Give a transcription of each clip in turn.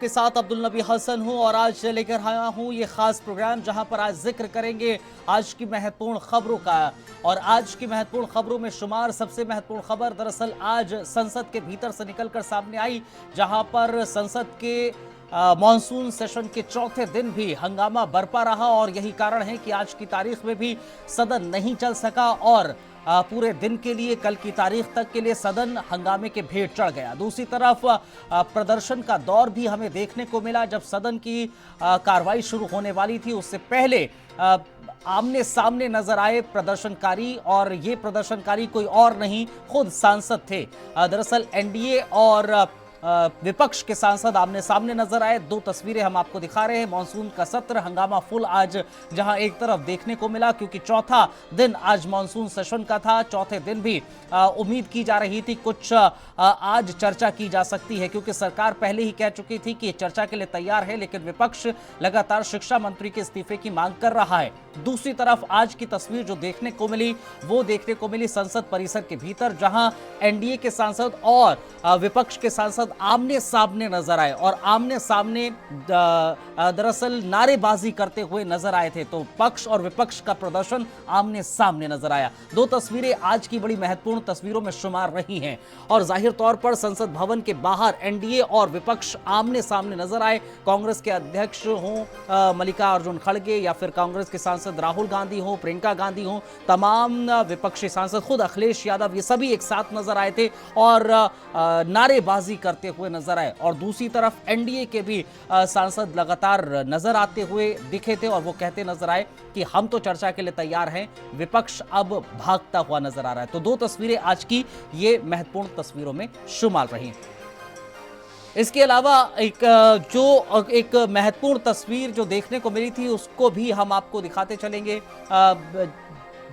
के साथ अब्दुल नबी हसन हूं और आज लेकर आया हूं ये खास प्रोग्राम जहां पर आज जिक्र करेंगे आज की महत्वपूर्ण खबरों का। और आज की महत्वपूर्ण खबरों में शुमार सबसे महत्वपूर्ण खबर दरअसल आज संसद के भीतर से निकलकर सामने आई, जहां पर संसद के मॉनसून सेशन के चौथे दिन भी हंगामा बरपा रहा और यही कारण है कि आज की तारीख में भी सदन नहीं चल सका और पूरे दिन के लिए, कल की तारीख तक के लिए सदन हंगामे के भेंट चढ़ गया। दूसरी तरफ प्रदर्शन का दौर भी हमें देखने को मिला। जब सदन की कार्रवाई शुरू होने वाली थी उससे पहले आमने सामने नजर आए प्रदर्शनकारी, और ये प्रदर्शनकारी कोई और नहीं खुद सांसद थे। दरअसल एनडीए और विपक्ष के सांसद आमने सामने नजर आए। दो तस्वीरें हम आपको दिखा रहे हैं। मानसून का सत्र हंगामा फुल आज जहां एक तरफ देखने को मिला, क्योंकि चौथा दिन आज मानसून सेशन का था। चौथे दिन भी उम्मीद की जा रही थी कुछ आज चर्चा की जा सकती है, क्योंकि सरकार पहले ही कह चुकी थी कि चर्चा के लिए तैयार है, लेकिन विपक्ष लगातार शिक्षा मंत्री के इस्तीफे की मांग कर रहा है। दूसरी तरफ आज की तस्वीर जो देखने को मिली वो देखने को मिली संसद परिसर के भीतर, जहां एनडीए के सांसद और विपक्ष के सांसद आमने सामने नजर आए और आमने सामने दरअसल नारेबाजी करते हुए नजर आए थे। तो पक्ष और विपक्ष का प्रदर्शन आमने सामने नजर आया। दो तस्वीरें आज की बड़ी महत्वपूर्ण तस्वीरों में शुमार रही हैं और जाहिर तौर पर संसद भवन के बाहर एनडीए और विपक्ष आमने सामने नजर आए। कांग्रेस के अध्यक्ष हों मल्लिकार्जुन खड़गे या फिर कांग्रेस के सांसद राहुल गांधी हो, प्रियंका गांधी हो, तमाम विपक्षी सांसद, खुद अखिलेश यादव, ये सभी एक साथ नजर आए थे और नारेबाजी करते हुए नजर आए। और दूसरी तरफ एनडीए के भी सांसद लगातार नजर आते हुए दिखे थे और वो कहते नजर आए कि हम तो चर्चा के लिए तैयार हैं, विपक्ष अब भागता हुआ नजर आ रहा है। तो दो तस्वीरें आज की ये महत्वपूर्ण तस्वीरों में शुमार रही। इसके अलावा एक महत्वपूर्ण तस्वीर जो देखने को मिली थी उसको भी हम आपको दिखाते चलेंगे,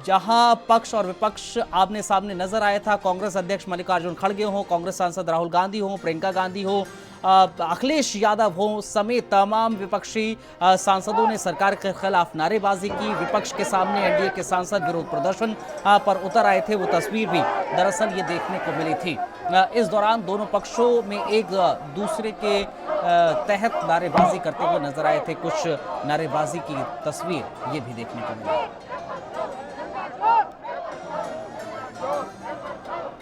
जहां पक्ष और विपक्ष आमने सामने नजर आया था। कांग्रेस अध्यक्ष मल्लिकार्जुन खड़गे हो, कांग्रेस सांसद राहुल गांधी हो, प्रियंका गांधी हो, अखिलेश यादव हो समेत तमाम विपक्षी सांसदों ने सरकार के खिलाफ नारेबाजी की। विपक्ष के सामने एनडीए के सांसद विरोध प्रदर्शन पर उतर आए थे। वो तस्वीर भी दरअसल ये देखने को मिली थी। इस दौरान दोनों पक्षों में एक दूसरे के तहत नारेबाजी करते हुए नजर आए थे। कुछ नारेबाजी की तस्वीर ये भी देखने को मिली।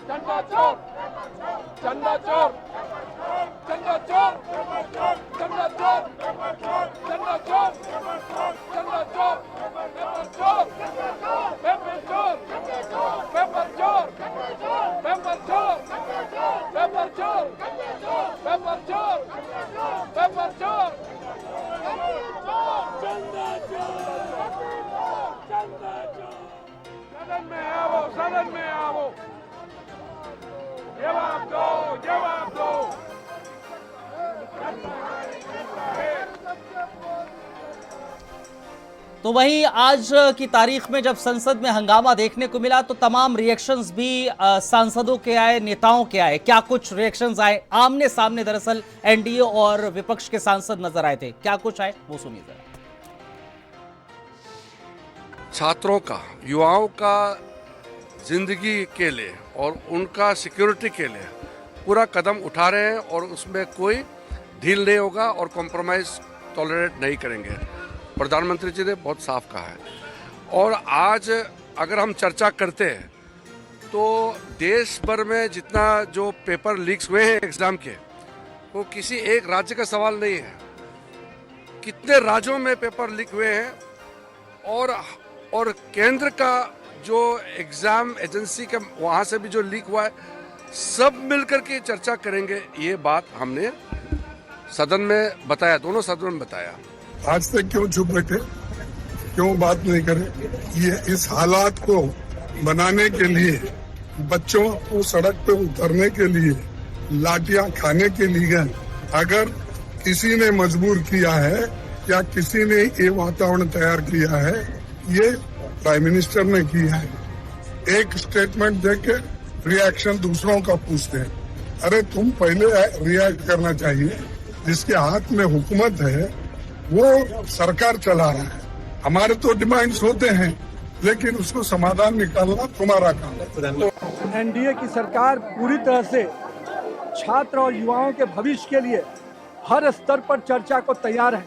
चंदा चोर, चंदा चोर, चंदा चोर, चंदा चोर, चंदा चोर, चंदा चोर, पेपर चोर, पेपर चोर, पेपर चोर, पेपर चोर, पेपर चोर, पेपर चोर, चंदा चोर, चंदा चोर। सदन में आओ, सदन में आओ, जवाब दो, जवाब दो। तो वहीं आज की तारीख में जब संसद में हंगामा देखने को मिला तो तमाम रिएक्शंस भी सांसदों के आए, नेताओं के आए। क्या कुछ रिएक्शंस आए? आमने सामने दरअसल एनडीए और विपक्ष के सांसद नजर आए थे। क्या कुछ आए वो सुनिए जरा। छात्रों का, युवाओं का जिंदगी के लिए और उनका सिक्योरिटी के लिए पूरा कदम उठा रहे हैं और उसमें कोई ढील नहीं होगा और कॉम्प्रोमाइज़ टॉलरेट नहीं करेंगे। प्रधानमंत्री जी ने बहुत साफ कहा है। और आज अगर हम चर्चा करते हैं तो देश भर में जितना जो पेपर लीक्स हुए हैं एग्ज़ाम के, वो किसी एक राज्य का सवाल नहीं है। कितने राज्यों में पेपर लीक हुए हैं और केंद्र का जो एग्ज़ाम एजेंसी के वहाँ से भी जो लीक हुआ है, सब मिलकर के चर्चा करेंगे। ये बात हमने सदन में बताया, दोनों सदन में बताया। आज तक क्यों चुप बैठे, क्यों बात नहीं करे? ये इस हालात को बनाने के लिए, बच्चों को सड़क पे उतरने के लिए, लाठियां खाने के लिए अगर किसी ने मजबूर किया है या किसी ने ये वातावरण तैयार किया है, ये प्राइम मिनिस्टर ने किया है। एक स्टेटमेंट देके रिएक्शन दूसरों का पूछते हैं। अरे तुम पहले रिएक्ट करना चाहिए। जिसके हाथ में हुकूमत है वो सरकार चला रहा है। हमारे तो डिमांड्स होते हैं, लेकिन उसको समाधान निकालना तुम्हारा काम है। एनडीए की सरकार पूरी तरह से छात्र और युवाओं के भविष्य के लिए हर स्तर पर चर्चा को तैयार है,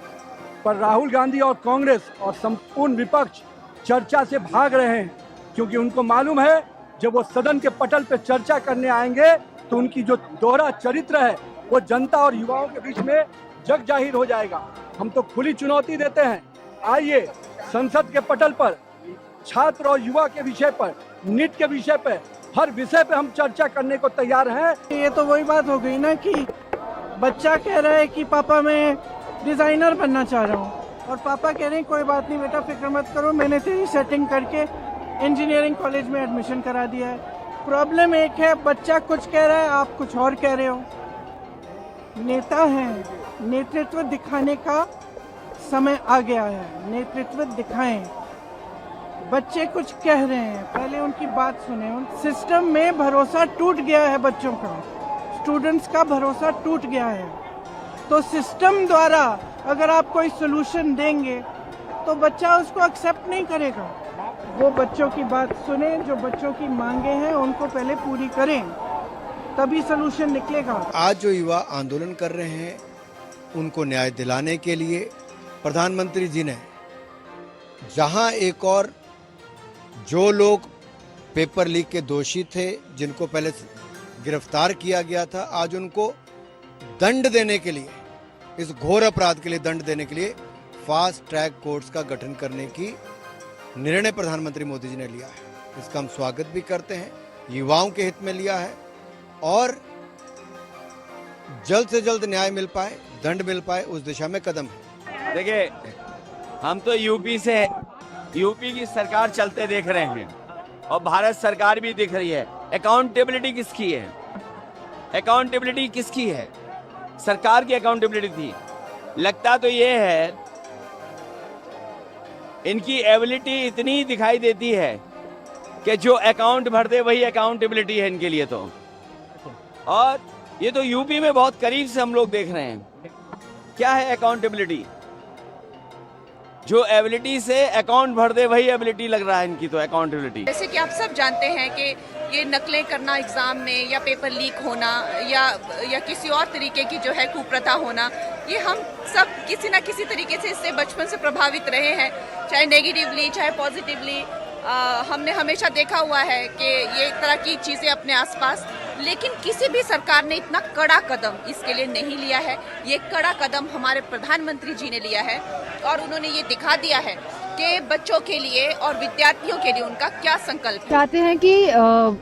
पर राहुल गांधी और कांग्रेस और संपूर्ण विपक्ष चर्चा से भाग रहे हैं, क्योंकि उनको मालूम है जब वो सदन के पटल पर चर्चा करने आएंगे तो उनकी जो दोहरा चरित्र है वो जनता और युवाओं के बीच में जग जाहिर हो जाएगा। हम तो खुली चुनौती देते हैं, आइए संसद के पटल पर छात्र और युवा के विषय पर, नीट के विषय पर, हर विषय पे हम चर्चा करने को तैयार हैं। ये तो वही बात हो गई ना कि बच्चा कह रहा है कि पापा मैं डिजाइनर बनना चाह रहा हूँ, और पापा कह रहे हैं कोई बात नहीं बेटा, फिक्र मत करो, मैंने तेरी सेटिंग करके इंजीनियरिंग कॉलेज में एडमिशन करा दिया है। प्रॉब्लम एक है, बच्चा कुछ कह रहा है, आप कुछ और कह रहे हो। नेता हैं, नेतृत्व दिखाने का समय आ गया है, नेतृत्व दिखाएं। बच्चे कुछ कह रहे हैं, पहले उनकी बात सुने। उन सिस्टम में भरोसा टूट गया है, बच्चों का, स्टूडेंट्स का भरोसा टूट गया है। तो सिस्टम द्वारा अगर आप कोई सोल्यूशन देंगे तो बच्चा उसको एक्सेप्ट नहीं करेगा। वो बच्चों की बात सुने, जो बच्चों की मांगे हैं उनको पहले पूरी करें, तभी सोल्यूशन निकलेगा। आज जो युवा आंदोलन कर रहे हैं उनको न्याय दिलाने के लिए प्रधानमंत्री जी ने जहां एक और जो लोग पेपर लीक के दोषी थे, जिनको पहले गिरफ्तार किया गया था, आज उनको दंड देने के लिए, इस घोर अपराध के लिए दंड देने के लिए फास्ट ट्रैक कोर्ट्स का गठन करने की निर्णय प्रधानमंत्री मोदी जी ने लिया है। इसका हम स्वागत भी करते हैं, युवाओं के हित में लिया है, और जल्द से जल्द न्याय मिल पाए, दंड मिल पाए, उस दिशा में कदम है। देखिए, हम तो यूपी से, यूपी की सरकार चलते देख रहे हैं और भारत सरकार भी दिख रही है। अकाउंटेबिलिटी किसकी है? अकाउंटेबिलिटी किसकी है? सरकार की अकाउंटेबिलिटी थी। लगता तो ये है इनकी एबिलिटी इतनी दिखाई देती है कि जो अकाउंट भर दे वही अकाउंटेबिलिटी है इनके लिए तो। और ये तो यूपी में बहुत करीब से हम लोग देख रहे हैं। क्या है अकाउंटेबिलिटी? जो एबिलिटी से अकाउंट भर दे वही एबिलिटी लग रहा है इनकी तो अकाउंटेबिलिटी। जैसे कि आप सब जानते हैं कि ये नकलें करना एग्जाम में, या पेपर लीक होना, या किसी और तरीके की जो है कुप्रथा होना, ये हम सब किसी ना किसी तरीके से इससे बचपन से प्रभावित रहे हैं, चाहे नेगेटिवली चाहे पॉजिटिवली। हमने हमेशा देखा हुआ है कि ये तरह की चीज़ें अपने आसपास, लेकिन किसी भी सरकार ने इतना कड़ा कदम इसके लिए नहीं लिया है। ये कड़ा कदम हमारे प्रधानमंत्री जी ने लिया है, और उन्होंने ये दिखा दिया है कि बच्चों के लिए और विद्यार्थियों के लिए उनका क्या संकल्प है। चाहते हैं कि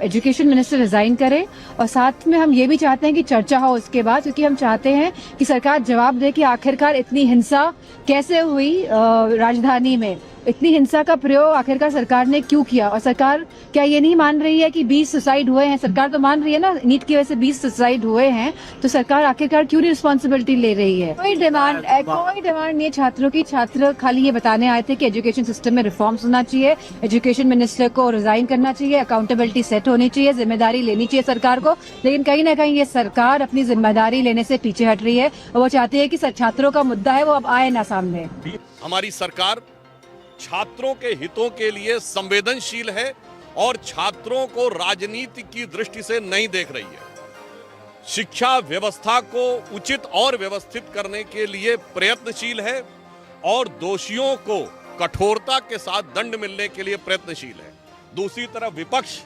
एजुकेशन मिनिस्टर रिजाइन करे, और साथ में हम ये भी चाहते हैं कि चर्चा हो उसके बाद, क्योंकि हम चाहते हैं कि सरकार जवाब दे कि आखिरकार इतनी हिंसा कैसे हुई, राजधानी में इतनी हिंसा का प्रयोग आखिरकार सरकार ने क्यों किया। और सरकार क्या ये नहीं मान रही है कि 20 सुसाइड हुए हैं? सरकार तो मान रही है ना, नीट की वजह से 20 सुसाइड हुए हैं, तो सरकार आखिरकार क्यों नहीं रिस्पॉन्सिबिलिटी ले रही है? कोई डिमांड नहीं छात्रों की। छात्र खाली ये बताने आए थे कि एजुकेशन सिस्टम में रिफॉर्म्स होना चाहिए, एजुकेशन मिनिस्टर को रिजाइन करना चाहिए, अकाउंटेबिलिटी सेट होनी चाहिए, जिम्मेदारी लेनी चाहिए सरकार को। लेकिन कहीं ना कहीं ये सरकार अपनी जिम्मेदारी लेने से पीछे हट रही है, और वो चाहती है कि छात्रों का मुद्दा है वो अब आए ना सामने। हमारी सरकार छात्रों के हितों के लिए संवेदनशील है और छात्रों को राजनीति की दृष्टि से नहीं देख रही है। शिक्षा व्यवस्था को उचित और व्यवस्थित करने के लिए प्रयत्नशील है, और दोषियों को कठोरता के साथ दंड मिलने के लिए प्रयत्नशील है। दूसरी तरफ विपक्ष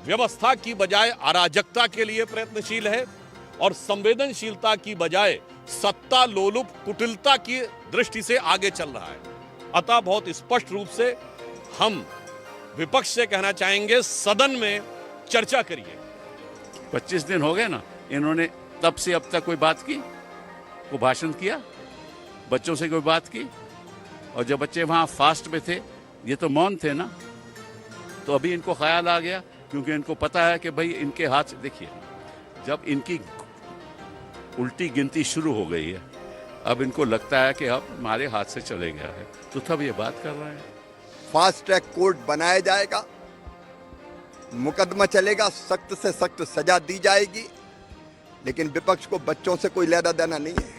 व्यवस्था की बजाय अराजकता के लिए प्रयत्नशील है, और संवेदनशीलता की बजाय सत्ता लोलुप कुटिलता की दृष्टि से आगे चल रहा है। अतः बहुत स्पष्ट रूप से हम विपक्ष से कहना चाहेंगे, सदन में चर्चा करिए। 25 दिन हो गए ना, इन्होंने तब से अब तक कोई बात की, कोई भाषण किया, बच्चों से कोई बात की? और जब बच्चे वहाँ फास्ट में थे, ये तो मौन थे ना, तो अभी इनको ख्याल आ गया, क्योंकि इनको पता है कि भाई इनके हाथ, देखिए जब इनकी उल्टी गिनती शुरू हो गई है, अब इनको लगता है कि अब हमारे हाथ से चले गया है, तो तब ये बात कर रहे हैं। फास्ट ट्रैक कोर्ट बनाया जाएगा, मुकदमा चलेगा, सख्त से सख्त सजा दी जाएगी, लेकिन विपक्ष को बच्चों से कोई लेना देना नहीं है,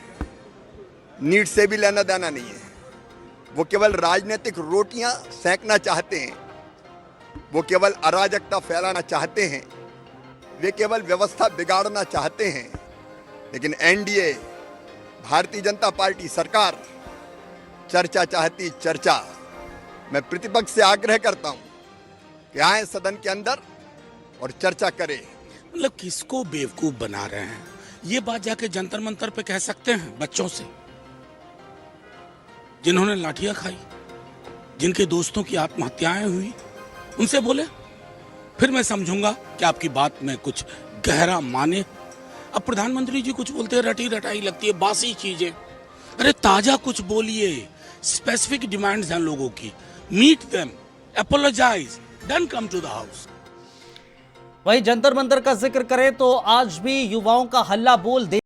नीट से भी लेना देना नहीं है। वो केवल राजनीतिक रोटियां सेंकना चाहते हैं, वो केवल अराजकता फैलाना चाहते हैं, वे केवल व्यवस्था बिगाड़ना चाहते हैं। लेकिन एनडीए भारतीय जनता पार्टी सरकार चर्चा चाहती, चर्चा। मैं प्रतिपक्ष से आग्रह करता हूं कि आए सदन के अंदर और चर्चा करें। मतलब किसको बेवकूफ बना रहे हैं? ये बात जाके जंतर मंतर पे कह सकते हैं बच्चों से, जिन्होंने लाठियां खाई, जिनके दोस्तों की आत्महत्याएं हुई, उनसे बोले, फिर मैं समझूंगा कि आपकी बात में कुछ गहरा माने। अब प्रधानमंत्री जी कुछ बोलते हैं, रटी रटाई लगती है, बासी चीजें। अरे ताजा कुछ बोलिए, स्पेसिफिक डिमांड्स हैं लोगों की, meet them, apologise, then come to the house. वहीं जंतर मंतर का जिक्र करें तो आज भी युवाओं का हल्ला बोल